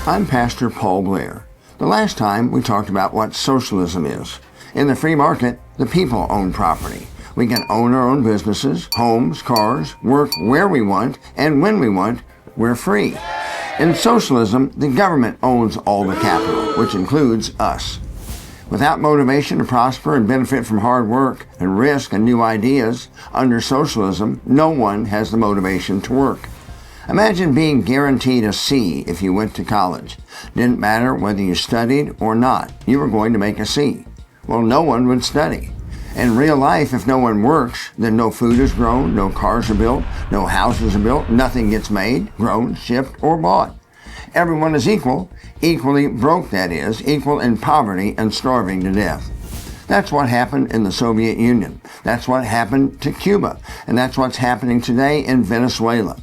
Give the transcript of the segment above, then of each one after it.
I'm Pastor Paul Blair. The last time we talked about what socialism is. In the free market, the people own property. We can own our own businesses, homes, cars, work where we want, and when we want. We're free. In socialism, the government owns all the capital, which includes us. Without motivation to prosper and benefit from hard work and risk and new ideas, under socialism, no one has the motivation to work. Imagine being guaranteed a C if you went to college. Didn't matter whether you studied or not, you were going to make a C. Well, no one would study. In real life, if no one works, then no food is grown, no cars are built, no houses are built, nothing gets made, grown, shipped, or bought. Everyone is equal, equally broke that is, equal in poverty and starving to death. That's what happened in the Soviet Union. That's what happened to Cuba. And that's what's happening today in Venezuela.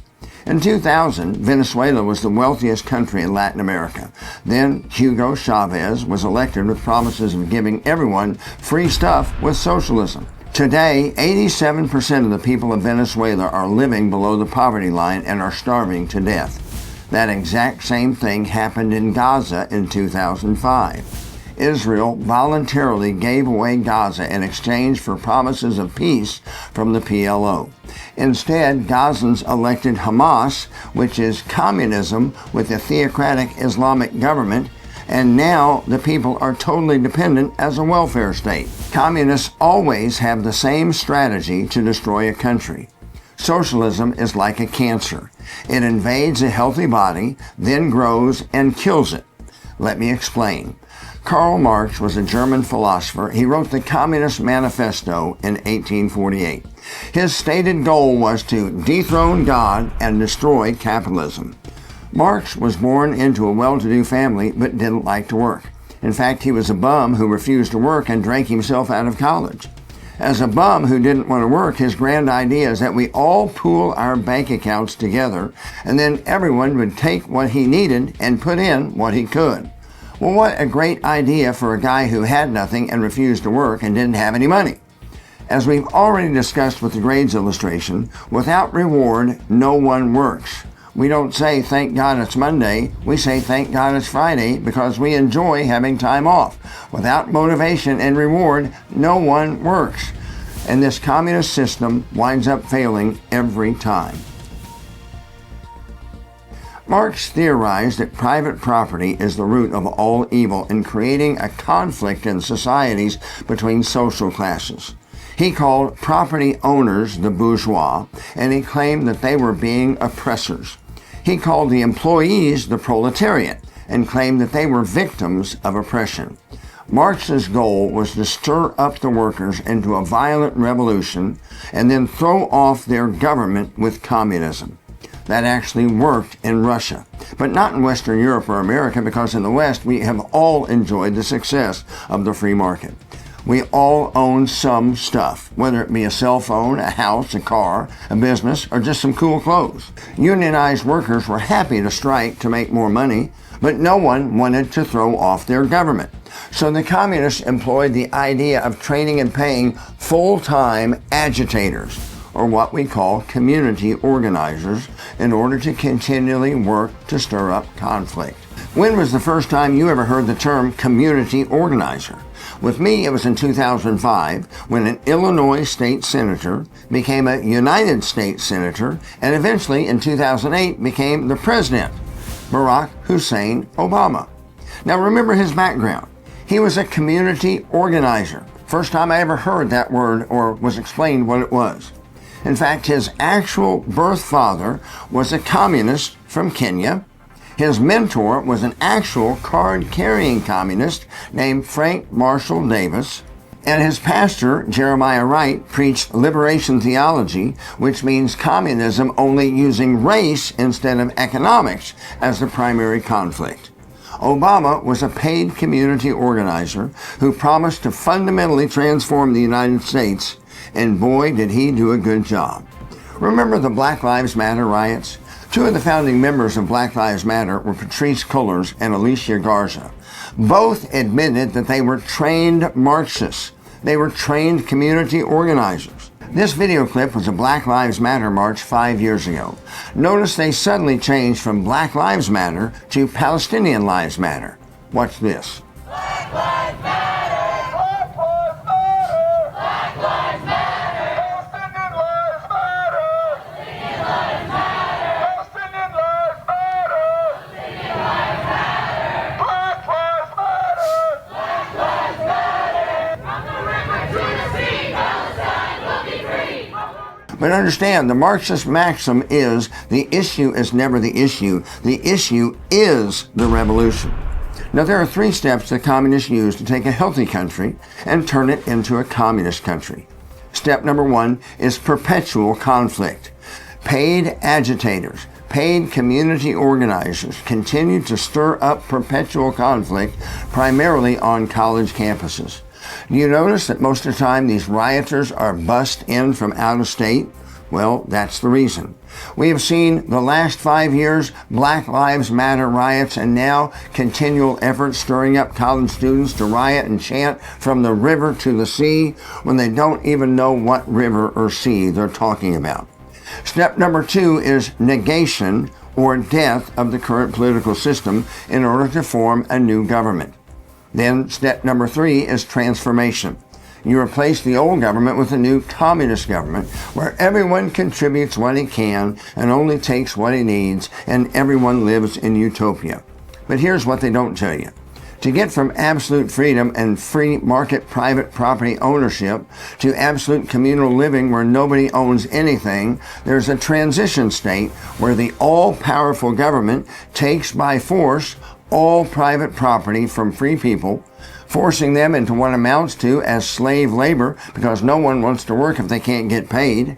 In 2000, Venezuela was the wealthiest country in Latin America. Then Hugo Chavez was elected with promises of giving everyone free stuff with socialism. Today, 87% of the people of Venezuela are living below the poverty line and are starving to death. That exact same thing happened in Gaza in 2005. Israel voluntarily gave away Gaza in exchange for promises of peace from the PLO. Instead, Gazans elected Hamas, which is communism with a theocratic Islamic government, and now the people are totally dependent as a welfare state. Communists always have the same strategy to destroy a country. Socialism is like a cancer. It invades a healthy body, then grows and kills it. Let me explain. Karl Marx was a German philosopher. He wrote the Communist Manifesto in 1848. His stated goal was to dethrone God and destroy capitalism. Marx was born into a well-to-do family but didn't like to work. In fact, he was a bum who refused to work and drank himself out of college. As a bum who didn't want to work, his grand idea is that we all pool our bank accounts together and then everyone would take what he needed and put in what he could. Well, what a great idea for a guy who had nothing and refused to work and didn't have any money. As we've already discussed with the grades illustration, without reward, no one works. We don't say, thank God it's Monday. We say, thank God it's Friday because we enjoy having time off. Without motivation and reward, no one works. And this communist system winds up failing every time. Marx theorized that private property is the root of all evil in creating a conflict in societies between social classes. He called property owners the bourgeois, and he claimed that they were being oppressors. He called the employees the proletariat, and claimed that they were victims of oppression. Marx's goal was to stir up the workers into a violent revolution and then throw off their government with communism. That actually worked in Russia, but not in Western Europe or America because in the West we have all enjoyed the success of the free market. We all own some stuff, whether it be a cell phone, a house, a car, a business, or just some cool clothes. Unionized workers were happy to strike to make more money, but no one wanted to throw off their government. So the communists employed the idea of training and paying full-time agitators, or what we call community organizers, in order to continually work to stir up conflict. When was the first time you ever heard the term community organizer? With me, it was in 2005 when an Illinois state senator became a United States senator and eventually in 2008 became the president, Barack Hussein Obama. Now remember his background. He was a community organizer. First time I ever heard that word or was explained what it was. In fact, his actual birth father was a communist from Kenya. His mentor was an actual card-carrying communist named Frank Marshall Davis. And his pastor, Jeremiah Wright, preached liberation theology, which means communism only using race instead of economics as the primary conflict. Obama was a paid community organizer who promised to fundamentally transform the United States, and boy, did he do a good job. Remember the Black Lives Matter riots? Two of the founding members of Black Lives Matter were Patrisse Cullors and Alicia Garza. Both admitted that they were trained Marxists. They were trained community organizers. This video clip was a Black Lives Matter march 5 years ago. Notice they suddenly changed from Black Lives Matter to Palestinian Lives Matter. Watch this. Black Lives Matter! Black Lives Matter! Black Lives Matter! Palestinian Lives Matter! Palestinian Lives Matter! Palestinian Lives Matter! Palestinian Lives Matter! Black Lives Matter! Black Lives Matter! From the river to the sea, Palestine will be free! But understand, the Marxist maxim is, the issue is never the issue is the revolution. Now, there are 3 steps that communists use to take a healthy country and turn it into a communist country. Step number 1 is perpetual conflict. Paid agitators, paid community organizers continue to stir up perpetual conflict, primarily on college campuses. Do you notice that most of the time these rioters are bussed in from out of state? Well, that's the reason. We have seen the last 5 years Black Lives Matter riots and now continual efforts stirring up college students to riot and chant from the river to the sea when they don't even know what river or sea they're talking about. Step number 2 is negation or death of the current political system in order to form a new government. Then step number 3 is transformation. You replace the old government with a new communist government where everyone contributes what he can and only takes what he needs, and everyone lives in utopia. But here's what they don't tell you. To get from absolute freedom and free market private property ownership to absolute communal living where nobody owns anything, there's a transition state where the all-powerful government takes by force all private property from free people, forcing them into what amounts to as slave labor because no one wants to work if they can't get paid.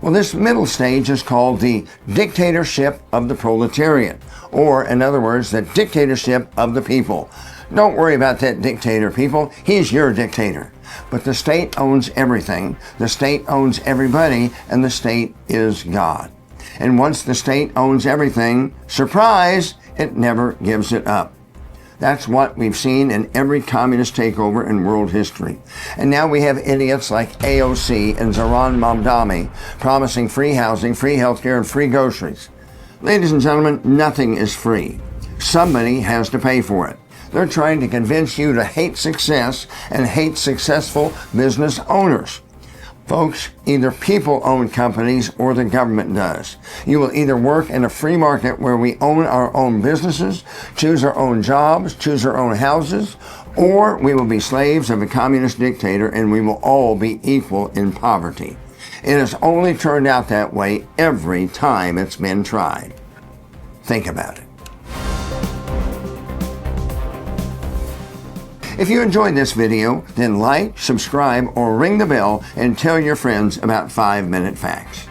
Well, this middle stage is called the dictatorship of the proletariat, or in other words, the dictatorship of the people. Don't worry about that dictator, people. He's your dictator. But the state owns everything, the state owns everybody, and the state is God. And once the state owns everything, surprise, it never gives it up. That's what we've seen in every communist takeover in world history. And now we have idiots like AOC and Zoran Mamdani promising free housing, free healthcare, and free groceries. Ladies and gentlemen, nothing is free. Somebody has to pay for it. They're trying to convince you to hate success and hate successful business owners. Folks, either people own companies or the government does. You will either work in a free market where we own our own businesses, choose our own jobs, choose our own houses, or we will be slaves of a communist dictator and we will all be equal in poverty. It has only turned out that way every time it's been tried. Think about it. If you enjoyed this video, then like, subscribe, or ring the bell and tell your friends about 5-Minute Facts.